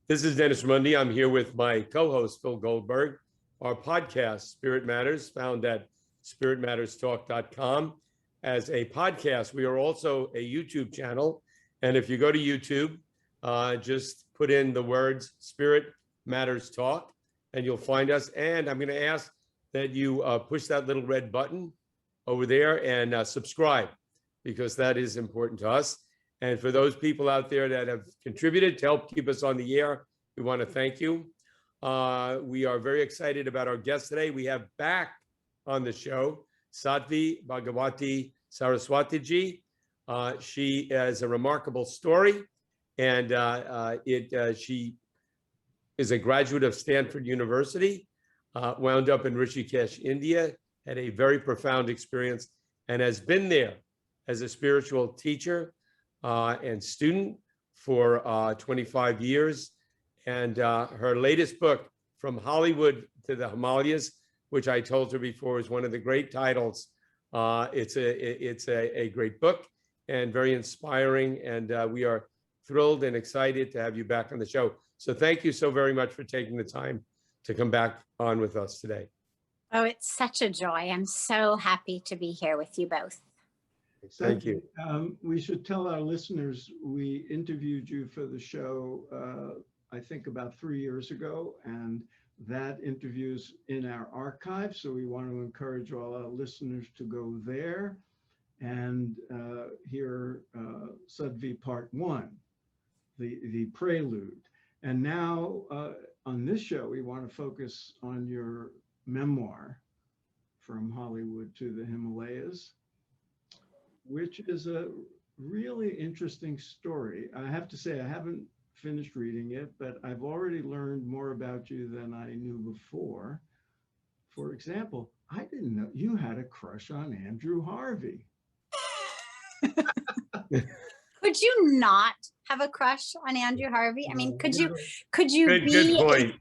This is Dennis Mundy. I'm here with my co-host, Phil Goldberg. Our podcast, Spirit Matters, found at spiritmatterstalk.com as a podcast. We are also a YouTube channel. And if you go to YouTube, just put in the words Spirit Matters Talk, and you'll find us. And I'm going to ask that you push that little red button over there and subscribe, because that is important to us. And for those people out there that have contributed to help keep us on the air, we want to thank you. We are very excited about our guest today. We have back on the show Sadhvi Bhagawati Saraswati ji. She has a remarkable story, and she is a graduate of Stanford University, wound up in Rishikesh, India, had a very profound experience, and has been there as a spiritual teacher and student for 25 years. And her latest book, From Hollywood to the Himalayas, which I told her before is one of the great titles. It's a great book and very inspiring. And we are thrilled and excited to have you back on the show. So thank you so very much for taking the time to come back on with us today. Oh, it's such a joy. I'm so happy to be here with you both. Thank you. We should tell our listeners we interviewed you for the show, I think about 3 years ago, and that interview's in our archive. So we want to encourage all our listeners to go there and hear Sadhvi Part 1, the prelude. And now on this show, we want to focus on your memoir, From Hollywood to the Himalayas, which is a really interesting story. I have to say, I haven't finished reading it, but I've already learned more about you than I knew before. For example, I didn't know you had a crush on Andrew Harvey. Could you not have a crush on Andrew Harvey? I mean, could you Good be point.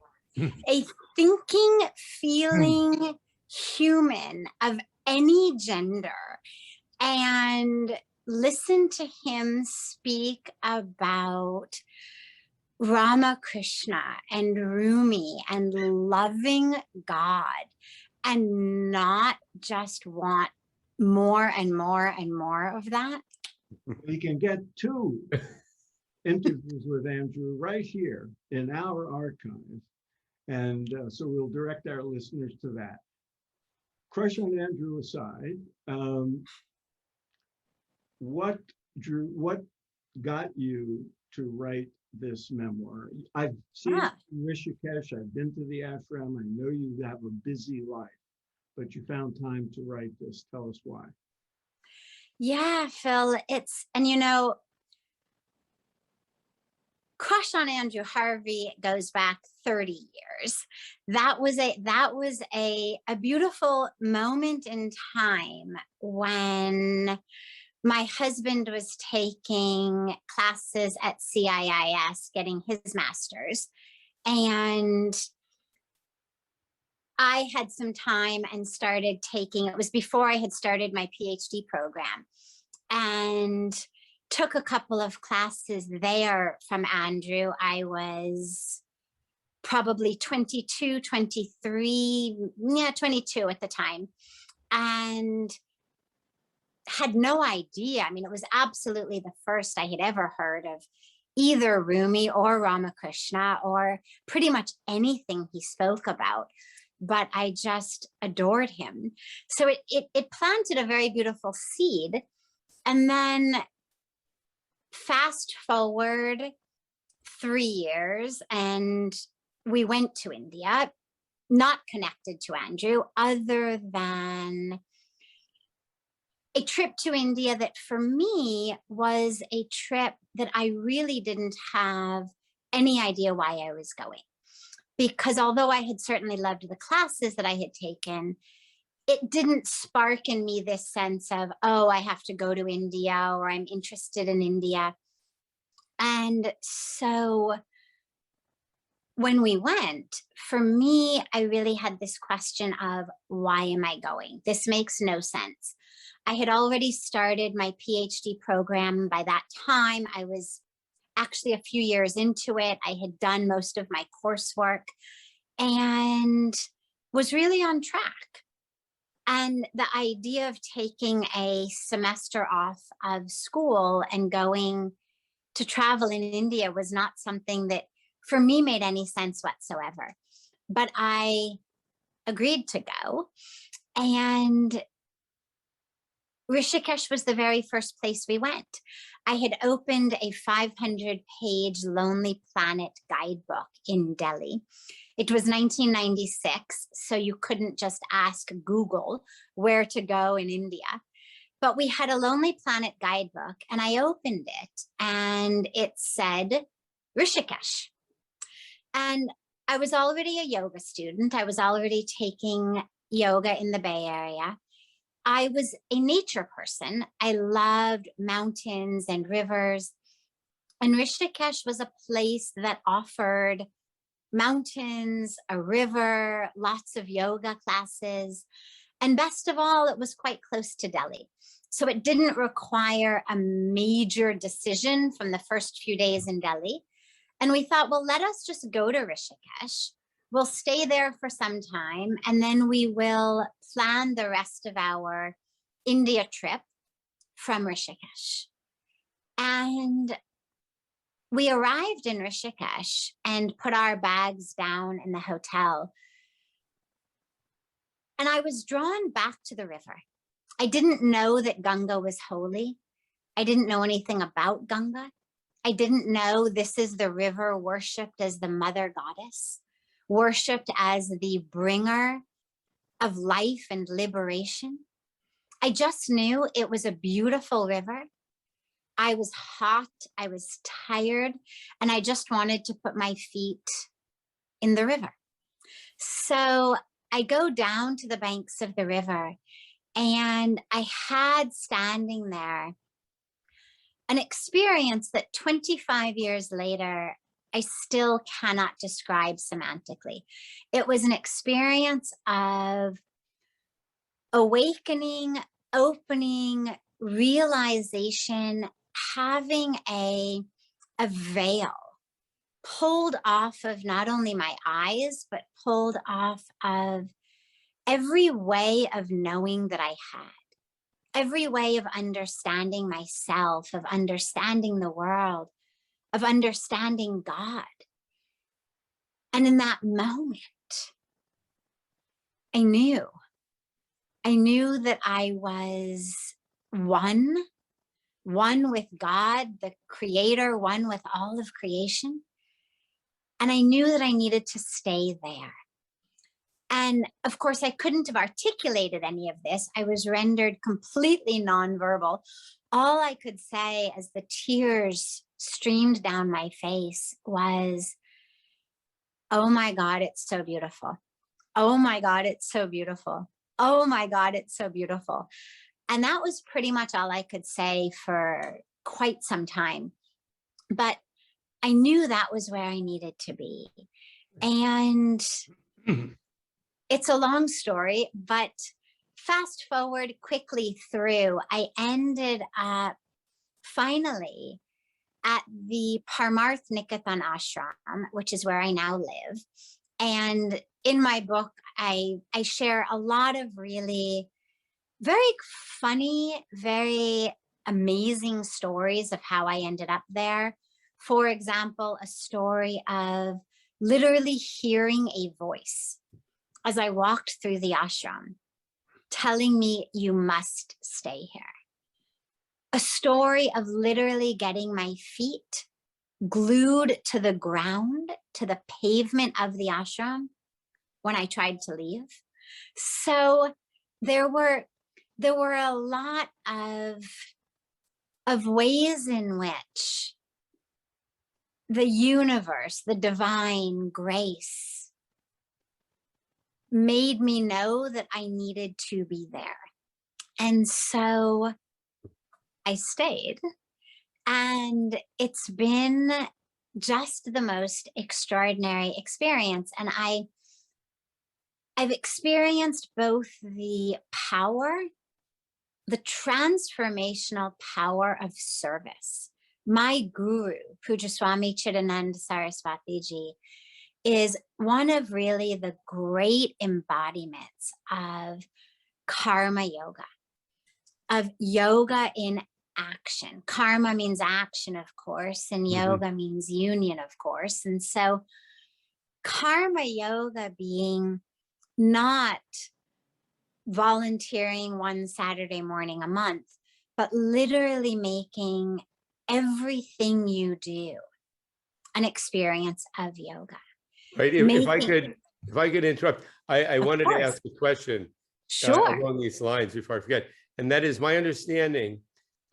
a thinking, feeling human of any gender and listen to him speak about Ramakrishna and Rumi and loving God and not just want more and more and more of that? We can get 2 interviews with Andrew right here in our archive. And so we'll direct our listeners to that. Crush on Andrew aside, what got you to write this memoir? I've seen it in Rishikesh, I've been to the ashram, I know you have a busy life, but you found time to write this. Tell us why. Yeah, Phil, and you know, crush on Andrew Harvey goes back 30 years. That was a beautiful moment in time when my husband was taking classes at CIIS, getting his master's, and I had some time and started taking, it was before I had started my Ph.D. program, and took a couple of classes there from Andrew. I was probably 22, 23, 22 at the time, and had no idea. I mean, it was absolutely the first I had ever heard of either Rumi or Ramakrishna or pretty much anything he spoke about, but I just adored him. So it planted a very beautiful seed. And then fast forward 3 years, and we went to India, not connected to Andrew, other than a trip to India that for me was a trip that I really didn't have any idea why I was going. Because although I had certainly loved the classes that I had taken, it didn't spark in me this sense of, oh, I have to go to India or I'm interested in India. And so when we went, for me, I really had this question of, why am I going? This makes no sense. I had already started my PhD program. By that time, I was actually a few years into it. I had done most of my coursework and was really on track. And the idea of taking a semester off of school and going to travel in India was not something that for me made any sense whatsoever. But I agreed to go. And Rishikesh was the very first place we went. I had opened a 500-page Lonely Planet guidebook in Delhi. It was 1996, so you couldn't just ask Google where to go in India. But we had a Lonely Planet guidebook, and I opened it, and it said Rishikesh. And I was already a yoga student. I was already taking yoga in the Bay Area. I was a nature person. I loved mountains and rivers. And Rishikesh was a place that offered mountains, a river, lots of yoga classes. And best of all, it was quite close to Delhi. So it didn't require a major decision from the first few days in Delhi. And we thought, well, let us just go to Rishikesh. We'll stay there for some time, and then we will plan the rest of our India trip from Rishikesh. And we arrived in Rishikesh and put our bags down in the hotel. And I was drawn back to the river. I didn't know that Ganga was holy. I didn't know anything about Ganga. I didn't know this is the river worshipped as the mother goddess, worshipped as the bringer of life and liberation. I just knew it was a beautiful river. I was hot, I was tired, and I just wanted to put my feet in the river. So I go down to the banks of the river, and I had standing there an experience that 25 years later, I still cannot describe semantically. It was an experience of awakening, opening, realization, having a veil pulled off of not only my eyes, but pulled off of every way of knowing that I had. Every way of understanding myself, of understanding the world, of understanding God. And in that moment, I knew that I was one with God, the creator, one with all of creation. And I knew that I needed to stay there. And of course, I couldn't have articulated any of this. I was rendered completely nonverbal. All I could say as the tears streamed down my face was, oh my God, it's so beautiful. Oh my God, it's so beautiful. Oh my God, it's so beautiful. And that was pretty much all I could say for quite some time. But I knew that was where I needed to be. And it's a long story, but fast forward quickly through, I ended up finally at the Parmarth Niketan Ashram, which is where I now live. And in my book, I share a lot of really very funny, very amazing stories of how I ended up there. For example, a story of literally hearing a voice as I walked through the ashram, telling me, you must stay here. A story of literally getting my feet glued to the ground, to the pavement of the ashram when I tried to leave. So there were a lot of ways in which the universe, the divine grace, made me know that I needed to be there. And so I stayed, and it's been just the most extraordinary experience. And I've experienced both the power, the transformational power of service, my guru, Puja Swami Chidanand Saraswati ji, is one of really the great embodiments of karma yoga, of yoga in action. Karma means action, of course, and yoga means union, of course. And so karma yoga being not volunteering one Saturday morning a month, but literally making everything you do an experience of yoga. Right. If I could interrupt, I wanted to ask a question Sure. along these lines before I forget. And that is my understanding,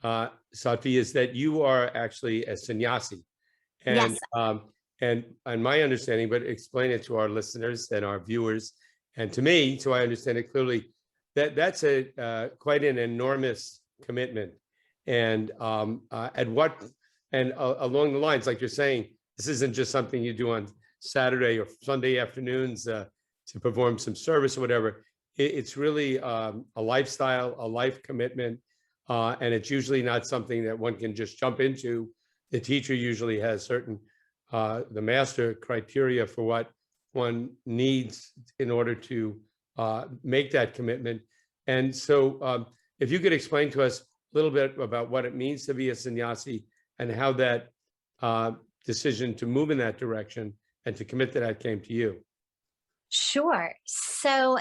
Sadhvi, is that you are actually a sannyasi. And, Yes. and my understanding, but explain it to our listeners and our viewers and to me, so I understand it clearly, that that's a quite an enormous commitment. And at what, and along the lines, like you're saying, this isn't just something you do on Saturday or Sunday afternoons to perform some service or whatever. It's really a lifestyle, a life commitment, and it's usually not something that one can just jump into. The teacher usually has certain, the master criteria for what one needs in order to make that commitment. And so if you could explain to us a little bit about what it means to be a sannyasi and how that decision to move in that direction and to commit to that came to you. Sure. So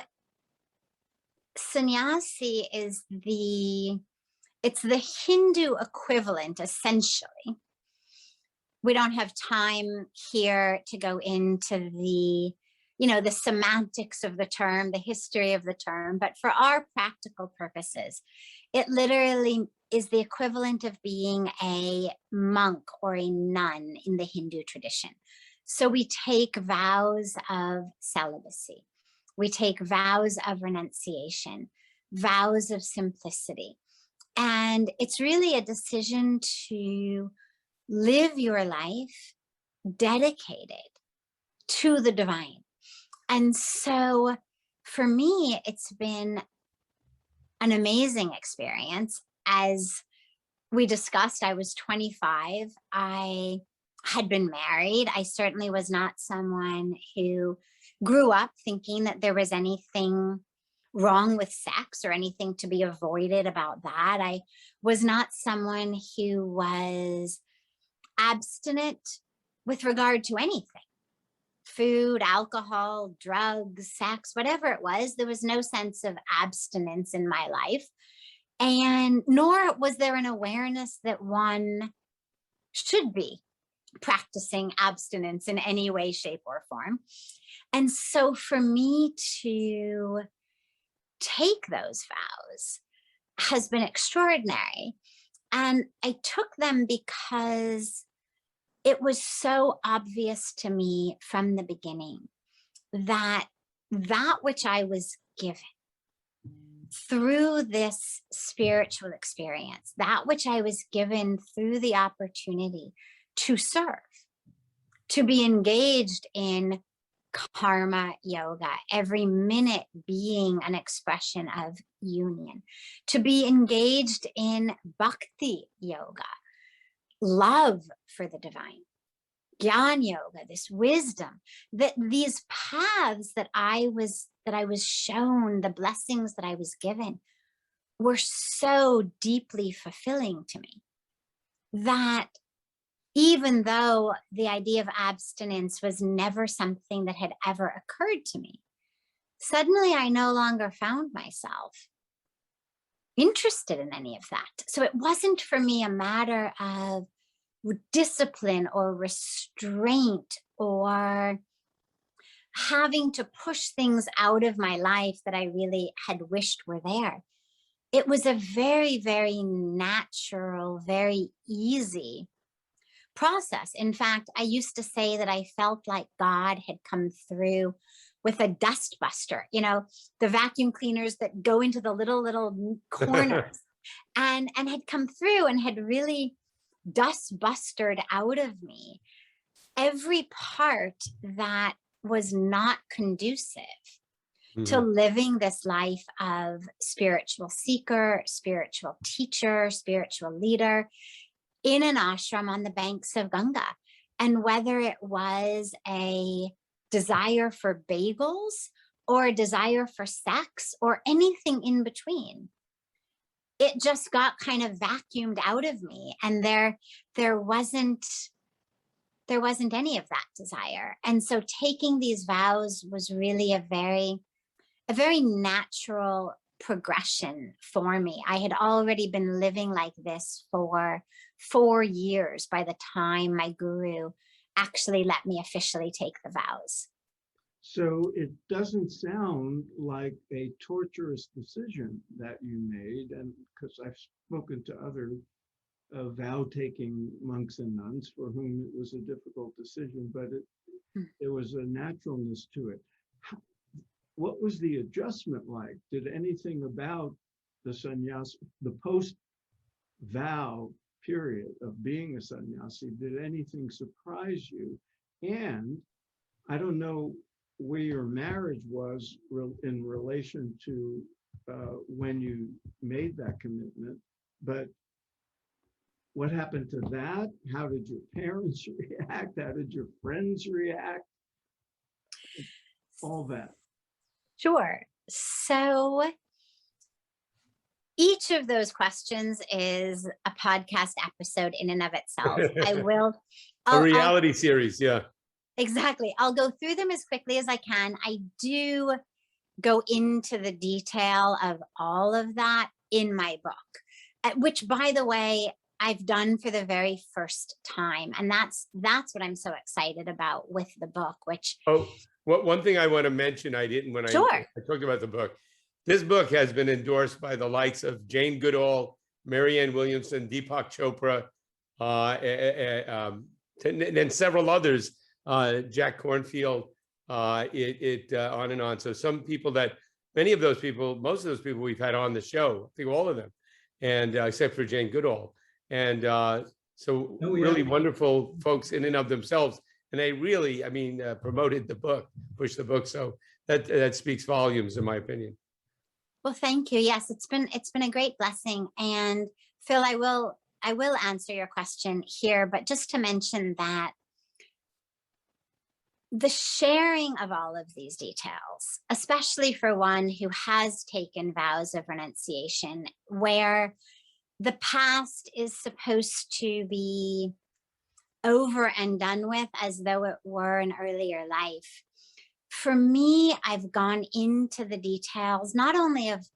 sannyasi is it's the Hindu equivalent, essentially. We don't have time here to go into the semantics of the term, the history of the term, but for our practical purposes, it literally is the equivalent of being a monk or a nun in the Hindu tradition. So we take vows of celibacy. We take vows of renunciation, vows of simplicity. And it's really a decision to live your life dedicated to the divine. And so for me, it's been an amazing experience. As we discussed, I was 25. I had been married. I certainly was not someone who grew up thinking that there was anything wrong with sex or anything to be avoided about that. I was not someone who was abstinent with regard to anything. Food, alcohol, drugs, sex, whatever it was, there was no sense of abstinence in my life. And nor was there an awareness that one should be practicing abstinence in any way, shape, or form. And so for me to take those vows has been extraordinary. And I took them because it was so obvious to me from the beginning that which I was given through this spiritual experience, that which I was given through the opportunity to serve, to be engaged in karma yoga, every minute being an expression of union, to be engaged in bhakti yoga, love for the divine, jnana yoga, this wisdom, that these paths that I was shown, the blessings that I was given, were so deeply fulfilling to me that even though the idea of abstinence was never something that had ever occurred to me, suddenly I no longer found myself interested in any of that. So it wasn't for me a matter of discipline or restraint or having to push things out of my life that I really had wished were there. It was a very, very natural, very easy process. In fact, I used to say that I felt like God had come through with a dust buster, the vacuum cleaners that go into the little corners and had come through and had really dust bustered out of me every part that was not conducive to living this life of spiritual seeker, spiritual teacher, spiritual leader. in an ashram on the banks of Ganga. And whether it was a desire for bagels or a desire for sex or anything in between, it just got kind of vacuumed out of me. And there wasn't any of that desire. And so taking these vows was really a very natural progression for me. I had already been living like this for 4 years by the time my guru actually let me officially take the vows. So it doesn't sound like a torturous decision that you made, and because I've spoken to other vow-taking monks and nuns for whom it was a difficult decision, but there was a naturalness to it. What was the adjustment like? Did anything about the sannyas, the post-vow period of being a sannyasi, did anything surprise you? And I don't know where your marriage was in relation to when you made that commitment, but what happened to that? How did your parents react? How did your friends react? All that. Sure. So each of those questions is a podcast episode in and of itself. A reality series, yeah. Exactly. I'll go through them as quickly as I can. I do go into the detail of all of that in my book, which, by the way, I've done for the very first time. And that's what I'm so excited about with the book, which... One thing I want to mention, I didn't when Sure. I talked about the book. This book has been endorsed by the likes of Jane Goodall, Marianne Williamson, Deepak Chopra, and several others, Jack Cornfield, on and on. So many of those people, most of those people we've had on the show, I think all of them, and except for Jane Goodall. And really wonderful folks in and of themselves. And they really, promoted the book, pushed the book. So that speaks volumes, in my opinion. Well, thank you. Yes, it's been a great blessing. And Phil, I will answer your question here, but just to mention that the sharing of all of these details, especially for one who has taken vows of renunciation, where the past is supposed to be over and done with as though it were an earlier life. For me, I've gone into the details, not only of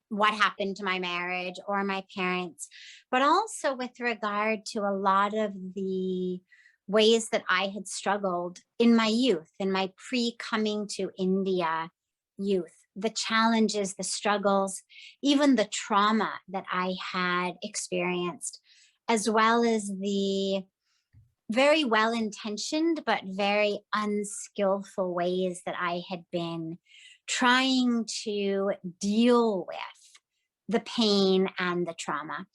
what happened to my marriage or my parents, but also with regard to a lot of the ways that I had struggled in my youth, in my pre-coming to India youth, the challenges, the struggles, even the trauma that I had experienced, as well as the very well-intentioned but very unskillful ways that I had been trying to deal with the pain and the trauma.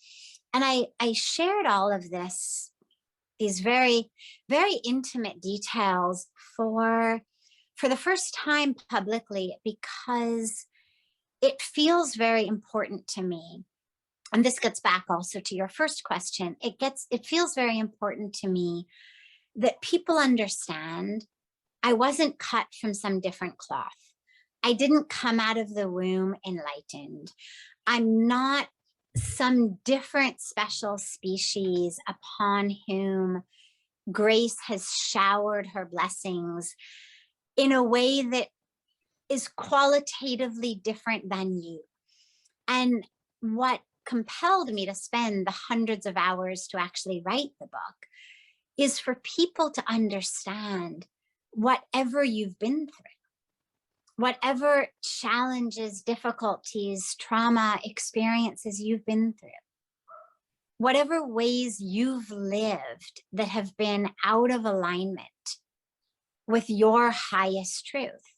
And I shared all of these very, very intimate details for the first time publicly, because it feels very important to me. And this gets back also to your first question. It feels very important to me that people understand I wasn't cut from some different cloth. I didn't come out of the womb enlightened. I'm not some different special species upon whom grace has showered her blessings in a way that is qualitatively different than you. And what compelled me to spend the hundreds of hours to actually write the book is for people to understand whatever you've been through, whatever challenges, difficulties, trauma, experiences you've been through, whatever ways you've lived that have been out of alignment with your highest truth,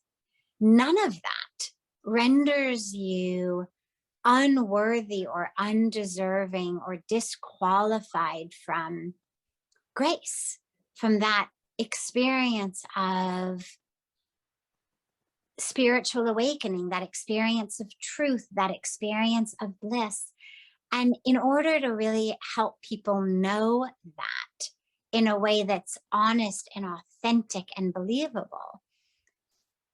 none of that renders you unworthy or undeserving or disqualified from grace, from that experience of spiritual awakening, that experience of truth, that experience of bliss. And in order to really help people know that in a way that's honest and authentic and believable,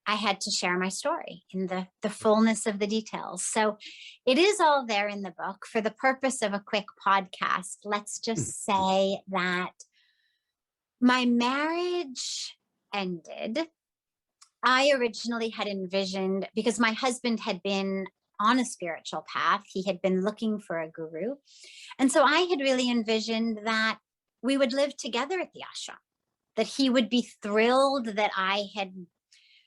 I had to share my story in the fullness of the details. So it is all there in the book. For the purpose of a quick podcast, let's just say that my marriage ended. I originally had envisioned, because my husband had been on a spiritual path, he had been looking for a guru. And so I had really envisioned that we would live together at the ashram, that he would be thrilled that I had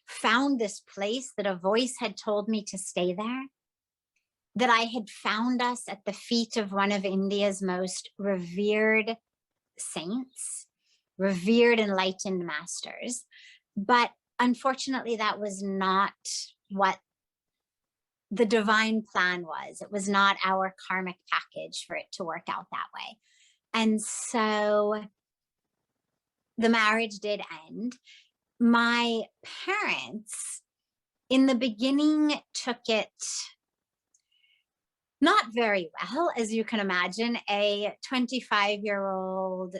found this place, that a voice had told me to stay there, that I had found us at the feet of one of India's most revered saints, revered enlightened masters. But unfortunately, that was not what the divine plan was. It was not our karmic package for it to work out that way. And so the marriage did end. My parents, in the beginning, took it not very well, as you can imagine. A 25-year-old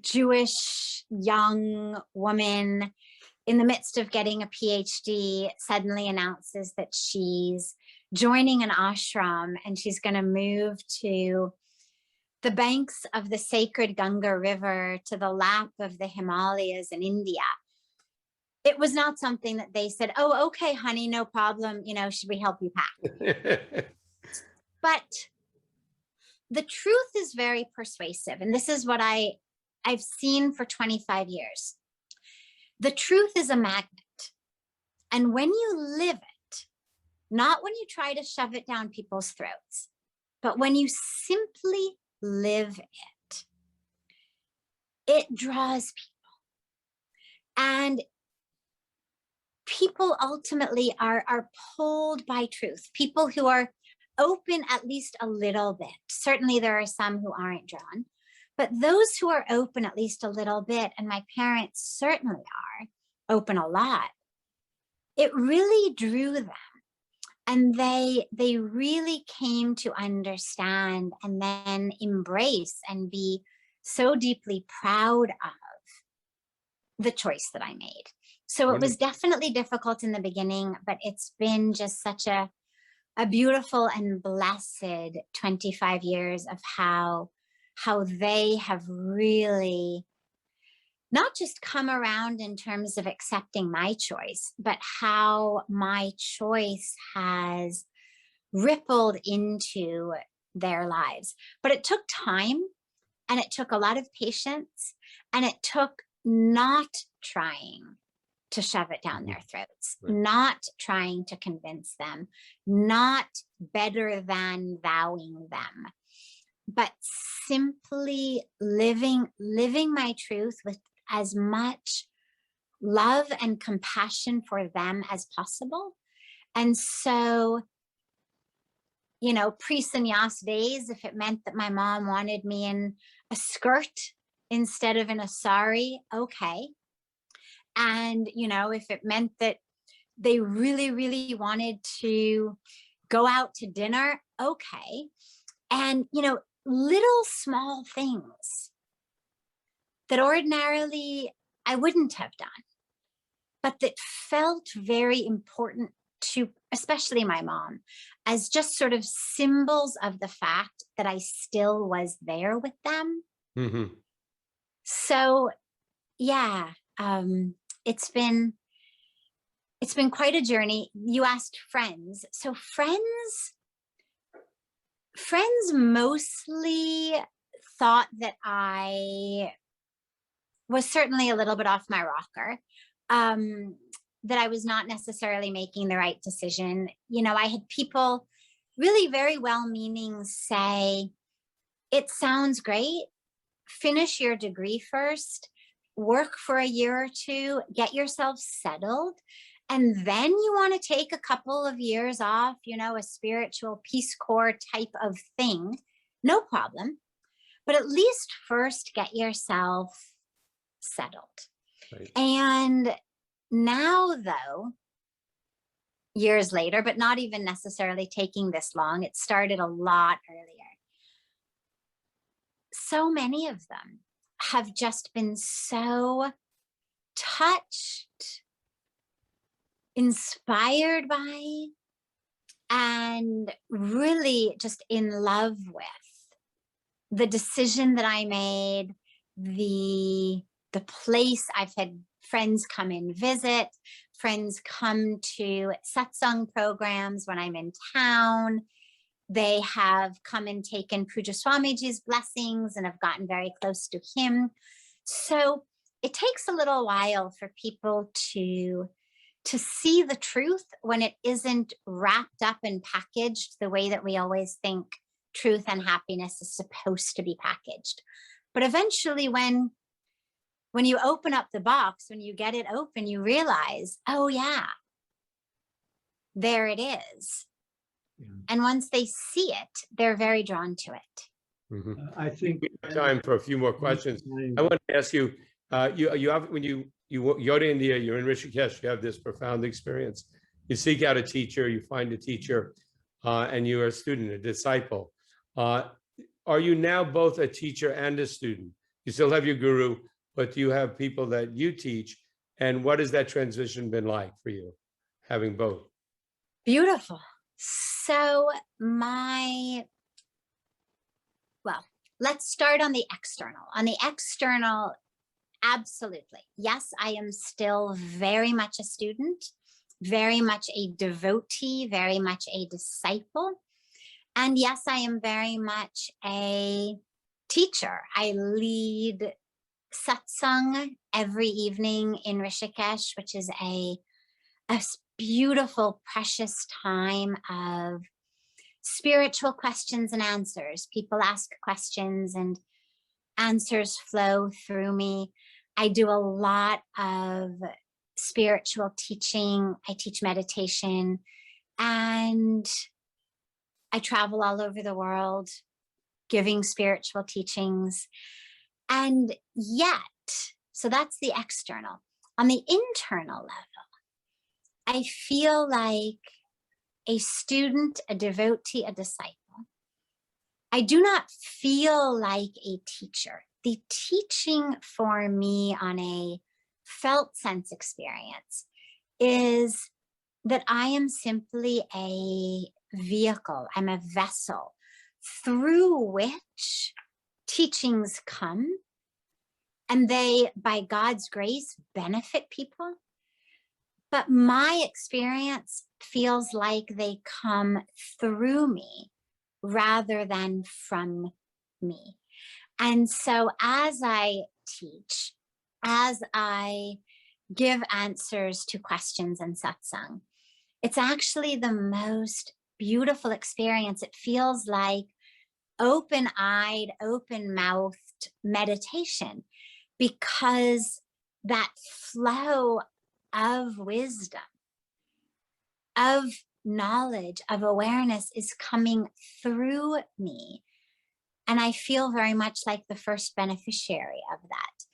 Jewish young woman in the midst of getting a PhD suddenly announces that she's joining an ashram and she's going to move to the banks of the sacred Ganga River, to the lap of the Himalayas in India. It was not something that they said, oh, okay, honey, no problem. You know, should we help you pack? But the truth is very persuasive. And this is what I've seen for 25 years. The truth is a magnet. And when you live it, not when you try to shove it down people's throats, but when you simply live it, it draws people. And people ultimately are pulled by truth. People who are open at least a little bit. Certainly there are some who aren't drawn, but those who are open at least a little bit, and my parents certainly are open a lot, it really drew them. And they really came to understand and then embrace and be so deeply proud of the choice that I made. So it was definitely difficult in the beginning, but it's been just such a beautiful and blessed 25 years of how they have really not just come around in terms of accepting my choice, but how my choice has rippled into their lives. But it took time, and it took a lot of patience, and it took not trying to shove it down their throats, not trying to convince them, not better than vowing them, but simply living my truth with as much love and compassion for them as possible. And so, you know, pre-sannyas days, if it meant that my mom wanted me in a skirt instead of in a sari, okay. And, you know, if it meant that they really, really wanted to go out to dinner, okay. And, you know, little small things that ordinarily I wouldn't have done, but that felt very important to, especially my mom, as just sort of symbols of the fact that I still was there with them. Mm-hmm. So, yeah, it's been quite a journey. You asked friends. So friends mostly thought that I was certainly a little bit off my rocker, that I was not necessarily making the right decision. You know, I had people really very well-meaning say, it sounds great, finish your degree first, work for a year or two, get yourself settled, and then you want to take a couple of years off, you know, a spiritual Peace Corps type of thing, no problem. But at least first get yourself settled. Right. And now, though, years later, but not even necessarily taking this long, it started a lot earlier. so many of them have just been so touched, inspired by, and really just in love with the decision that I made, the place. I've had friends come and visit, friends come to satsang programs when I'm in town. They have come and taken Puja Swamiji's blessings and have gotten very close to him. So it takes a little while for people to see the truth when it isn't wrapped up and packaged the way that we always think truth and happiness is supposed to be packaged. But eventually when you open up the box, when you get it open, you realize, oh yeah, there it is. Yeah. And once they see it, they're very drawn to it. Mhm. I think We have time for a few more questions. I want to ask you, you have, when you go to India, you're in Rishikesh, you have this profound experience. You seek out a teacher, you find a teacher, and you're a student, a disciple. Are you now both a teacher and a student? You still have your guru, but you have people that you teach. And what has that transition been like for you, having both? Beautiful. So let's start on the external. On the external, absolutely. Yes, I am still very much a student, very much a devotee, very much a disciple. And yes, I am very much a teacher. I lead satsang every evening in Rishikesh, which is a beautiful, precious time of spiritual questions and answers. People ask questions and answers flow through me. I do a lot of spiritual teaching. I teach meditation, and I travel all over the world giving spiritual teachings. And yet, so that's the external. On the internal level, I feel like a student, a devotee, a disciple. I do not feel like a teacher. The teaching for me on a felt sense experience is that I am simply a vehicle. I'm a vessel through which teachings come, and they, by God's grace, benefit people. But my experience feels like they come through me rather than from me. And so as I teach, as I give answers to questions in satsang, it's actually the most beautiful experience. It feels like open-eyed, open-mouthed meditation, because that flow of wisdom, of knowledge, of awareness is coming through me. And I feel very much like the first beneficiary of that.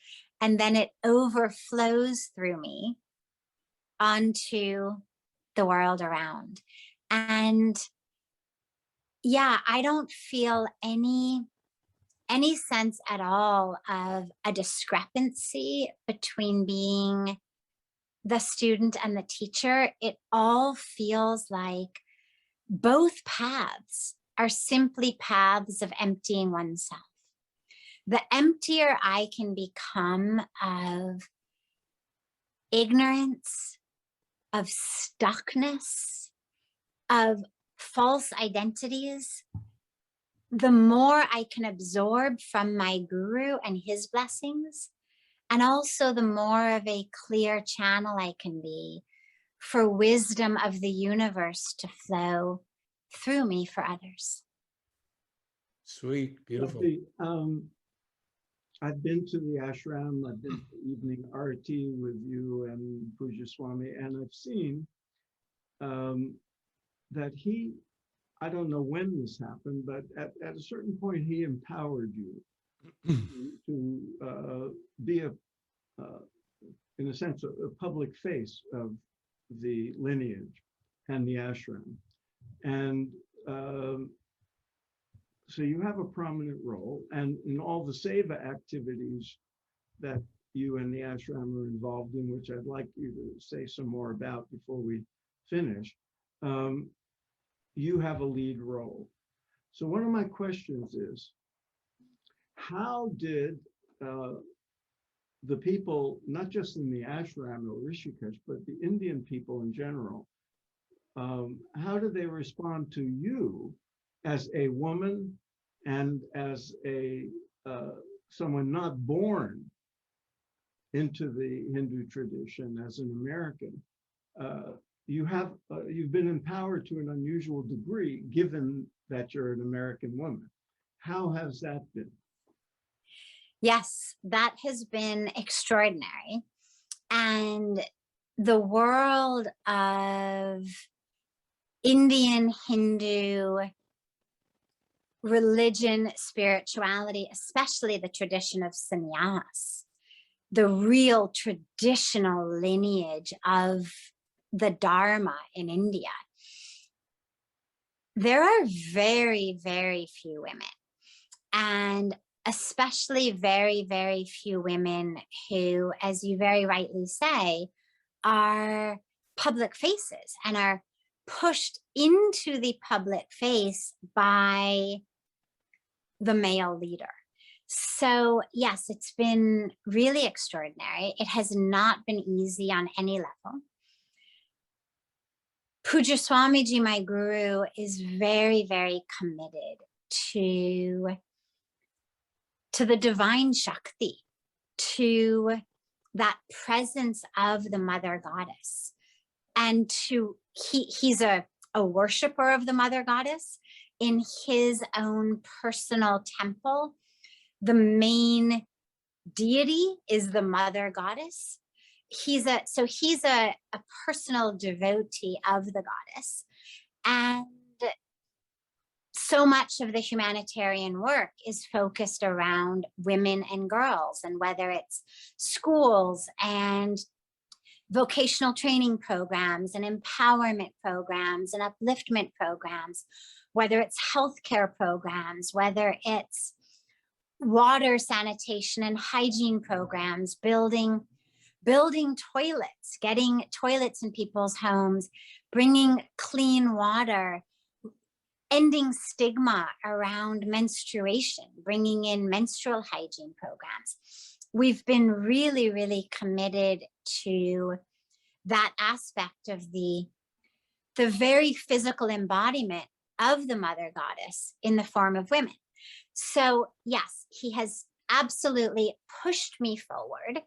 And then it overflows through me onto the world around. And yeah, I don't feel any sense at all of a discrepancy between being the student and the teacher. It all feels like both paths are simply paths of emptying oneself. The emptier I can become of ignorance, of stuckness, of false identities, the more I can absorb from my guru and his blessings, and also the more of a clear channel I can be for wisdom of the universe to flow through me for others. Sweet, beautiful. I've been to the ashram, I've been to evening arati with you and Puja Swami, and I've seen that he, I don't know when this happened, but at a certain point, he empowered you to be in a sense, a public face of the lineage and the ashram. And so you have a prominent role, and in all the seva activities that you and the ashram are involved in, which I'd like you to say some more about before we finish, you have a lead role. So one of my questions is, how did the people, not just in the ashram or Rishikesh, but the Indian people in general, how do they respond to you as a woman and as a someone not born into the Hindu tradition as an American? You've been empowered to an unusual degree, given that you're an American woman. How has that been? Yes, that has been extraordinary. And the world of Indian Hindu religion, spirituality, especially the tradition of Sanyas, the real traditional lineage of the Dharma in India, there are very, very few women, and especially very, very few women who, as you very rightly say, are public faces and are pushed into the public face by the male leader. So yes, it's been really extraordinary. It has not been easy on any level. Pujya Swamiji, my guru, is very, very committed to the divine Shakti, to that presence of the mother goddess. And he's a worshiper of the mother goddess. In his own personal temple, the main deity is the mother goddess. He's a personal devotee of the goddess. And so much of the humanitarian work is focused around women and girls, and whether it's schools and vocational training programs and empowerment programs and upliftment programs, whether it's healthcare programs, whether it's water sanitation and hygiene programs, building toilets, getting toilets in people's homes, bringing clean water, ending stigma around menstruation, bringing in menstrual hygiene programs. We've been really, really committed to that aspect of the very physical embodiment of the mother goddess in the form of women. So yes, he has absolutely pushed me forward.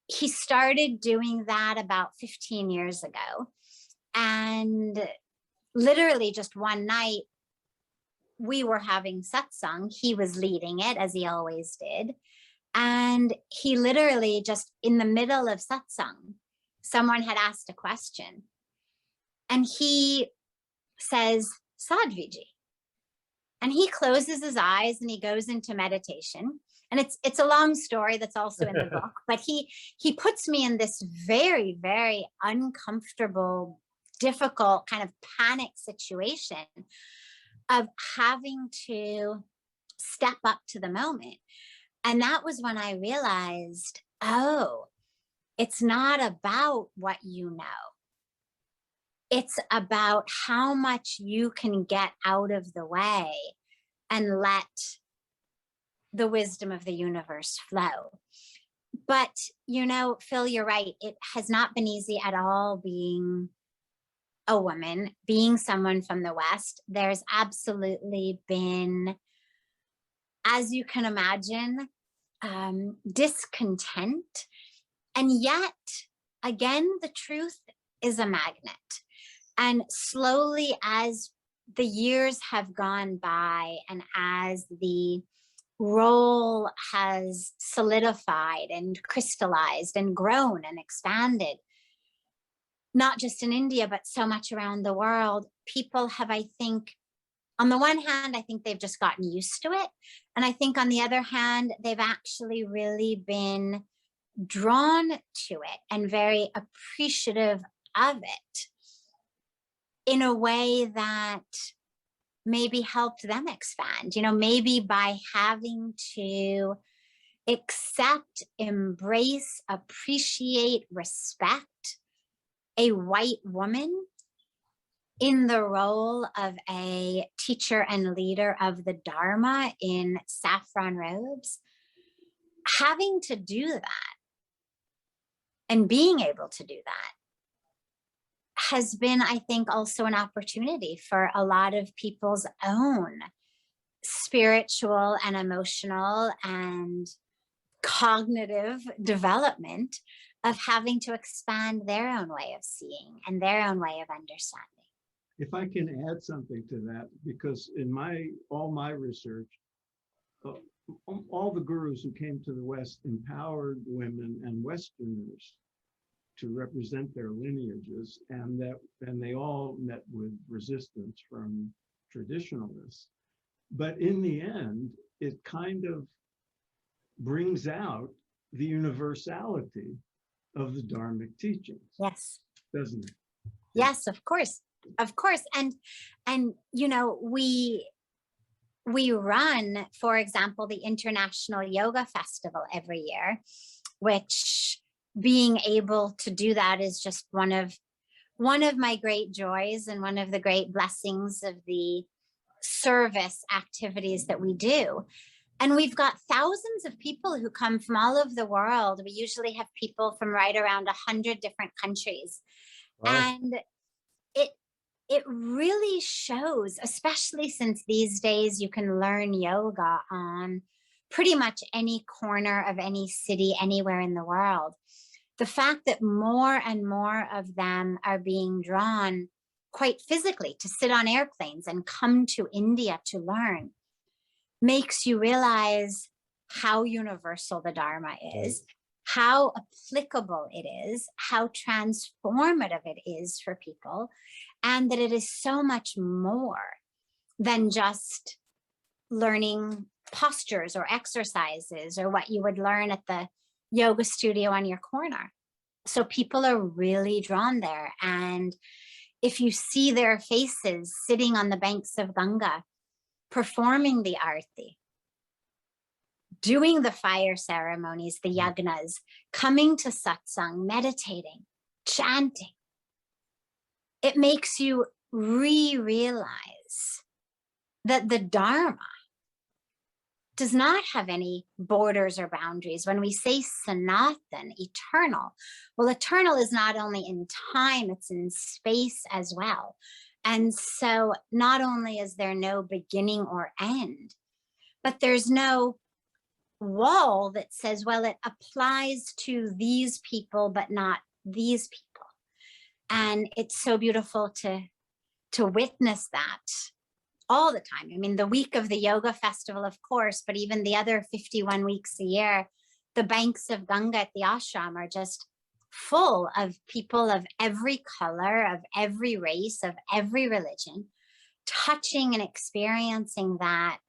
He started doing that about 15 years ago. And literally just one night, we were having satsang. He was leading it, as he always did. And he literally just in the middle of satsang, someone had asked a question. And he says, Sadhviji. And he closes his eyes and he goes into meditation. And it's a long story that's also in the book, but he puts me in this very, very uncomfortable, difficult kind of panic situation of having to step up to the moment. And that was when I realized, oh, it's not about what you know. It's about how much you can get out of the way and let the wisdom of the universe flow. But, you know, Phil, you're right. It has not been easy at all being a woman, being someone from the West. There's absolutely been, as you can imagine, discontent. And yet, again, the truth is a magnet. And slowly, as the years have gone by and as the role has solidified and crystallized and grown and expanded, not just in India, but so much around the world, people have, I think, on the one hand, I think they've just gotten used to it. And I think on the other hand, they've actually really been drawn to it and very appreciative of it in a way that maybe helped them expand, maybe by having to accept, embrace, appreciate, respect a white woman in the role of a teacher and leader of the Dharma in saffron robes, having to do that and being able to do that has been, I think, also an opportunity for a lot of people's own spiritual and emotional and cognitive development of having to expand their own way of seeing and their own way of understanding. If I can add something to that, because in all my research, all the gurus who came to the West empowered women and Westerners to represent their lineages, and they all met with resistance from traditionalists. But in the end, it kind of brings out the universality of the Dharmic teachings. Yes. Doesn't it? Yes, of course. Of course. And we run, for example, the International Yoga Festival every year, which being able to do that is just one of my great joys and one of the great blessings of the service activities that we do. And we've got thousands of people who come from all over the world. We usually have people from right around 100 different countries. Wow. And it really shows, especially since these days you can learn yoga on pretty much any corner of any city, anywhere in the world. The fact that more and more of them are being drawn quite physically to sit on airplanes and come to India to learn makes you realize how universal the Dharma is, how applicable it is, how transformative it is for people, and that it is so much more than just learning postures or exercises or what you would learn at the yoga studio on your corner. So people are really drawn there. And if you see their faces sitting on the banks of Ganga, performing the arti, doing the fire ceremonies, the yagnas, coming to satsang, meditating, chanting, it makes you realize that the Dharma does not have any borders or boundaries. When we say Sanatan, eternal, well, eternal is not only in time, it's in space as well. And so not only is there no beginning or end, but there's no wall that says, well, it applies to these people, but not these people. And it's so beautiful to witness that all the time. I mean, the week of the yoga festival, of course, but even the other 51 weeks a year, the banks of Ganga at the ashram are just full of people of every color, of every race, of every religion, touching and experiencing that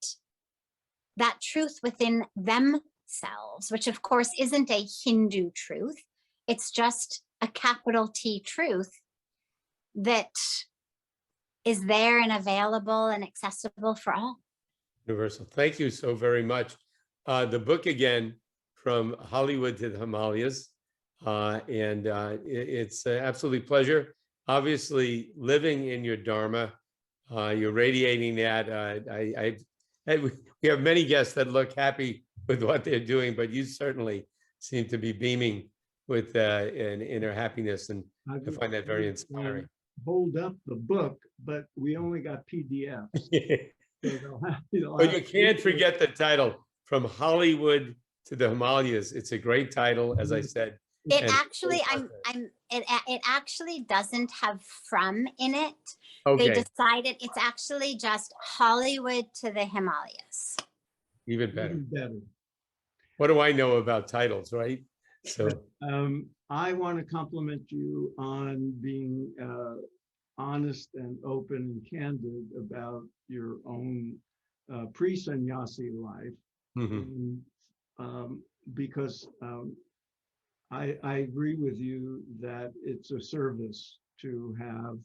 truth within themselves, which of course isn't a Hindu truth. It's just a capital T truth that is there and available and accessible for all. Universal. Thank you so very much. The book again, From Hollywood to the Himalayas, it's an absolutely pleasure. Obviously, living in your Dharma, you're radiating that. We have many guests that look happy with what they're doing, but you certainly seem to be beaming with an inner happiness, and I find that very inspiring. Hold up the book, but we only got PDFs. So but you can't forget the title, From Hollywood to the Himalayas. It's a great title, as I said. It actually, it actually doesn't have from in it. Okay. They decided it's actually just Hollywood to the Himalayas. Even better. Even better. What do I know about titles, right? So I want to compliment you on being honest and open and candid about your own pre-sannyasi life. Mm-hmm. Because I agree with you that it's a service to have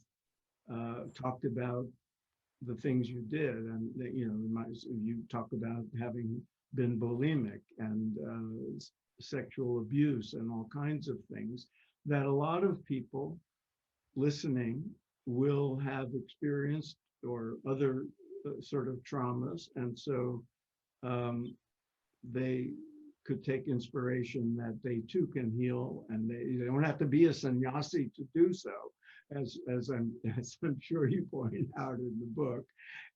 talked about the things you did, and you talk about having been bulimic and sexual abuse and all kinds of things that a lot of people listening will have experienced, or other sort of traumas, and so they could take inspiration that they too can heal, and they don't have to be a sannyasi to do so, as I'm sure you point out in the book,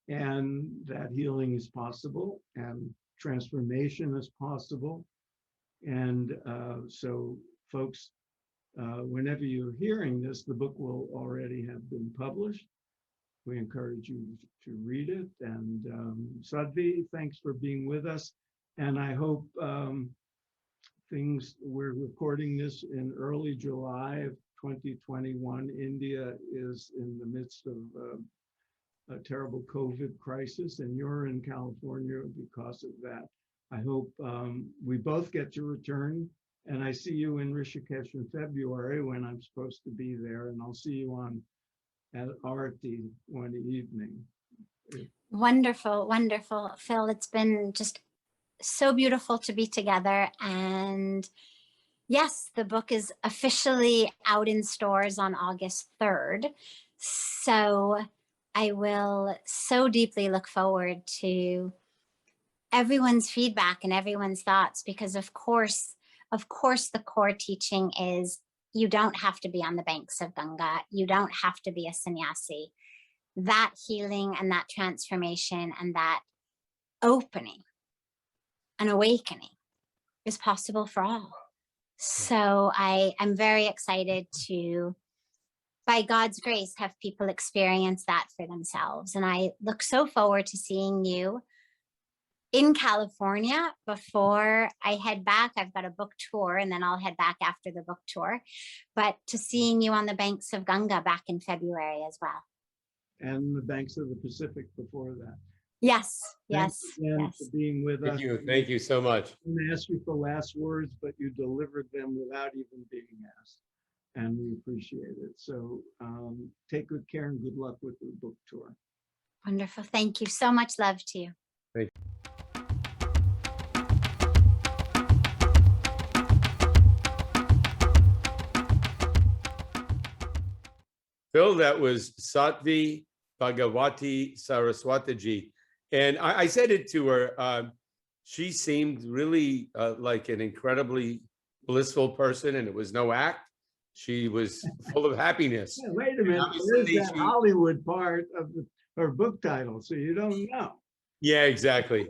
and that healing is possible and transformation is possible. And so folks, whenever you're hearing this, the book will already have been published. We encourage you to read it. And Sadhvi, thanks for being with us. And I hope we're recording this in early July of 2021. India is in the midst of a terrible COVID crisis, and you're in California because of that. I hope we both get to return, and I see you in Rishikesh in February when I'm supposed to be there, and I'll see you at Arati one evening. Wonderful, wonderful. Phil, it's been just so beautiful to be together. And yes, the book is officially out in stores on August 3rd. So I will so deeply look forward to everyone's feedback and everyone's thoughts, because of course, the core teaching is you don't have to be on the banks of Ganga. You don't have to be a sannyasi. That healing and that transformation and that opening and awakening is possible for all. So I'm very excited to, by God's grace, have people experience that for themselves. And I look so forward to seeing you in California before I head back. I've got a book tour, and then I'll head back after the book tour, but to seeing you on the banks of Ganga back in February as well. And the banks of the Pacific before that. Yes, Thanks yes, again yes. for being with us. Thank you so much. I'm going to ask you for last words, but you delivered them without even being asked, and we appreciate it. So take good care and good luck with the book tour. Wonderful. Thank you so much. Love to you. Thank you. Phil, that was Sadhvi Bhagawati Saraswati ji. And I said it to her. She seemed really like an incredibly blissful person, and it was no act. She was full of happiness. Yeah, wait a minute. There's that Hollywood part of her book title, so you don't know. Yeah, exactly.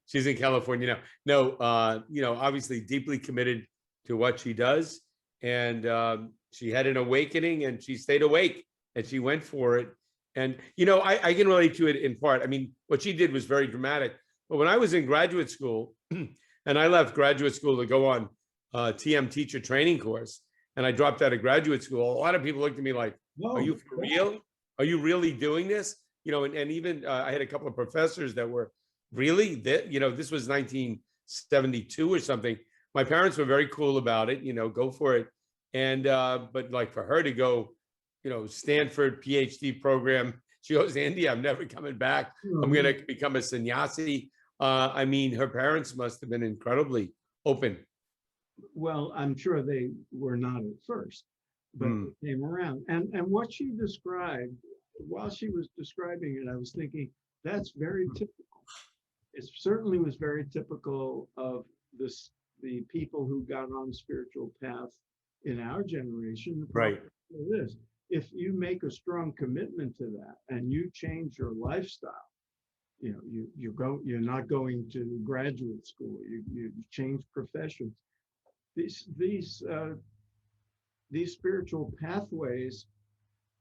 She's in California now. No, obviously deeply committed to what she does. And she had an awakening, and she stayed awake, and she went for it. And, I can relate to it in part. I mean, what she did was very dramatic. But when I was in graduate school, and I left graduate school to go on TM teacher training course, and I dropped out of graduate school, a lot of people looked at me like, Whoa, are you for real? Are you really doing this? And even I had a couple of professors that were really, this was 1972 or something. My parents were very cool about it, go for it. And, but like for her to go, Stanford Ph.D. program, she goes, Andy, I'm never coming back. I'm going to become a sannyasi. I mean, her parents must have been incredibly open. Well, I'm sure they were not at first, but they came around. And what she described, while she was describing it, I was thinking, that's very typical. It certainly was very typical of the people who got on the spiritual path in our generation. Right. This, if you make a strong commitment to that and you change your lifestyle, you're not going to graduate school, you change professions. These spiritual pathways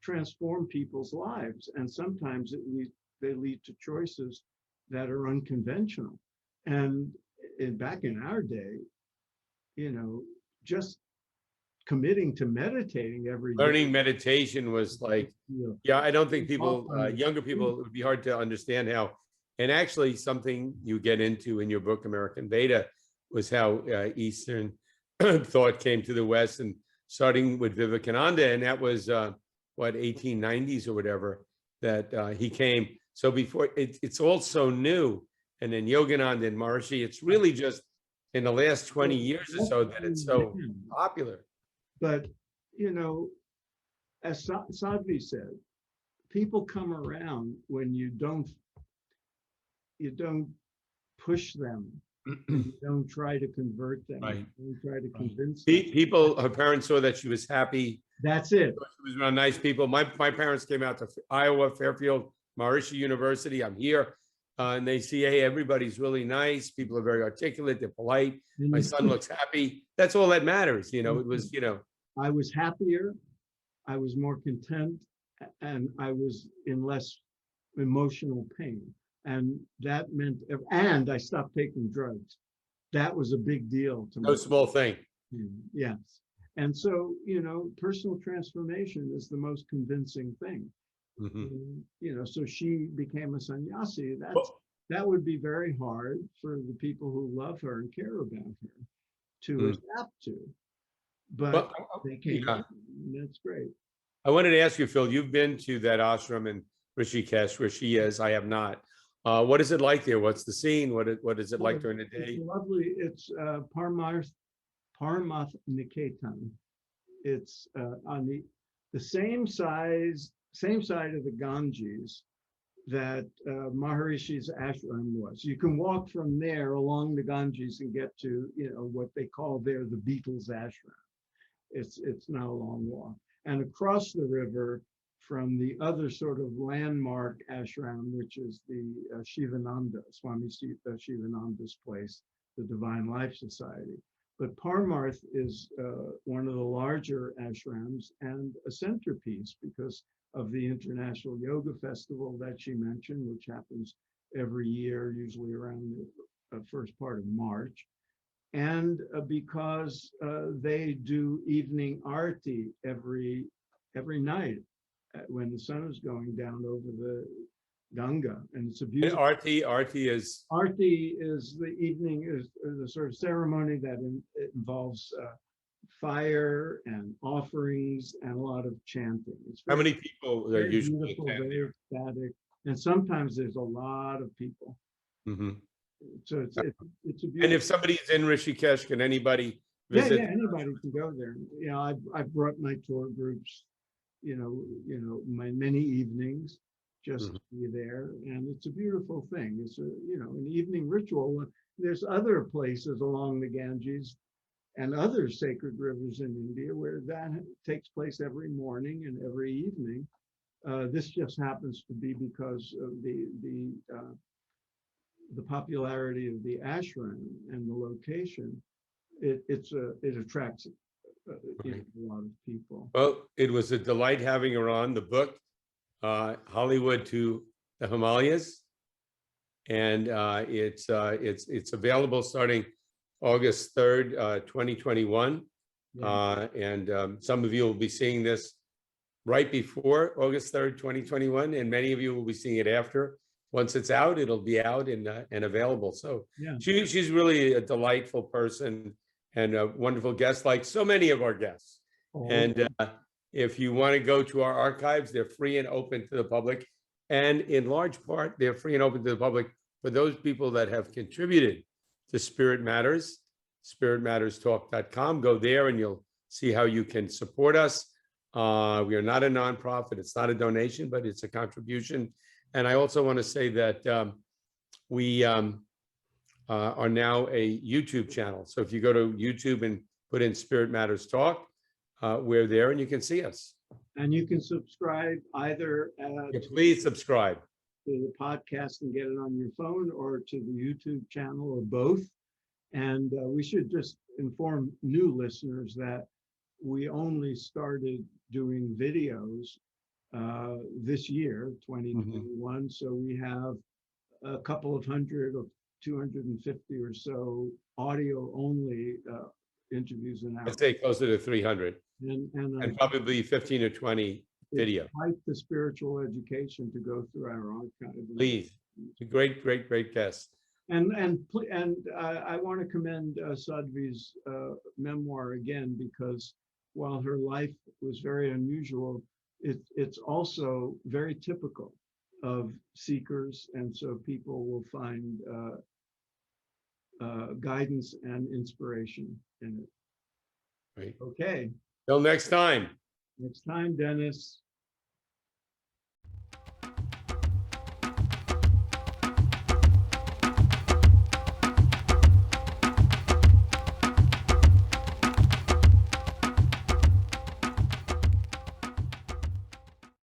transform people's lives, and sometimes they lead to choices that are unconventional. And back in our day, just committing to meditating every day. Learning meditation was like, I don't think people, younger people, it would be hard to understand how. And actually something you get into in your book, American Veda, was how Eastern thought came to the West, and starting with Vivekananda, and that was 1890s or whatever. that he came. So before it's all so new, and then Yogananda and Maharishi, it's really just in the last 20 years or so that it's so popular. But, you know, as Sadhvi said, people come around when you don't push them, and you don't try to convert them, Right. you don't try to convince them. People, her parents saw that she was happy. That's it. She was around nice people. My parents came out to Iowa, Fairfield, Maharishi University. I'm here. And they see, hey, everybody's really nice. People are very articulate. They're polite. My son looks happy. That's all that matters. You know, it was, you know. I was happier. I was more content, and I was in less emotional pain. And that meant, and I stopped taking drugs. That was a big deal to me. No small thing. Yes. And so, you know, personal transformation is the most convincing thing. You know, so she became a sannyasi. That would be very hard for the people who love her and care about her to adapt to. But they came. Yeah. That's great. I wanted to ask you, Phil, you've been to that ashram in Rishikesh where she is. I have not. What is it like there? What's the scene? What is it like during the day? It's lovely. It's Parmarth Niketan. It's on the same side of the Ganges that Maharishi's ashram was. You can walk from there along the Ganges and get to, you know, what they call there the Beatles ashram. It's not a long walk. And across the river from the other sort of landmark ashram, which is the Shivananda, Swami Chidananda's place, the Divine Life Society. But Parmarth is one of the larger ashrams and a centerpiece because of the International Yoga Festival that she mentioned, which happens every year, usually around the first part of March. And because they do evening arti every night when the sun is going down over the Ganga, and it's a beautiful. Arti is the evening is the sort of ceremony that involves fire and offerings and a lot of chanting. It's how many people are usually beautiful, very ecstatic, and sometimes there's a lot of people. So it's a beautiful. And if somebody's in Rishikesh, can anybody visit? Yeah, anybody can go there. You know, I brought my tour groups, you know, my many evenings just to be there, and it's a beautiful thing. It's a, you know, an evening ritual. There's other places along the Ganges and other sacred rivers in India where that takes place every morning and every evening. This just happens to be because of the popularity of the ashram and the location. It attracts a lot of people. Well, it was a delight having her on. The book, Hollywood to the Himalayas, and it's available starting August 3rd, 2021. And some of you will be seeing this right before August 3rd, 2021, and many of you will be seeing it after. Once it's out, it'll be out and available. So she's really a delightful person and a wonderful guest, like so many of our guests. And if you want to go to our archives, they're free and open to the public. And in large part, they're free and open to the public for those people that have contributed to Spirit Matters, spiritmatterstalk.com. Go there and you'll see how you can support us. We are not a nonprofit. It's not a donation, but it's a contribution. And I also want to say that we are now a YouTube channel. So if you go to YouTube and put in Spirit Matters Talk, we're there and you can see us. And you can subscribe either please subscribe to the podcast and get it on your phone, or to the YouTube channel, or both. And we should just inform new listeners that we only started doing videos this year, 2021. So we have a couple of hundred or 250 or so audio only interviews an hour. I'd say closer to 300 and probably 15 or 20 video. Quite the spiritual education to go through our archive. Please, great guest. And I want to commend Sadhvi's memoir again, because while her life was very unusual, it's also very typical of seekers, and so people will find guidance and inspiration in it. Right. Okay, Till next time. next time, Dennis.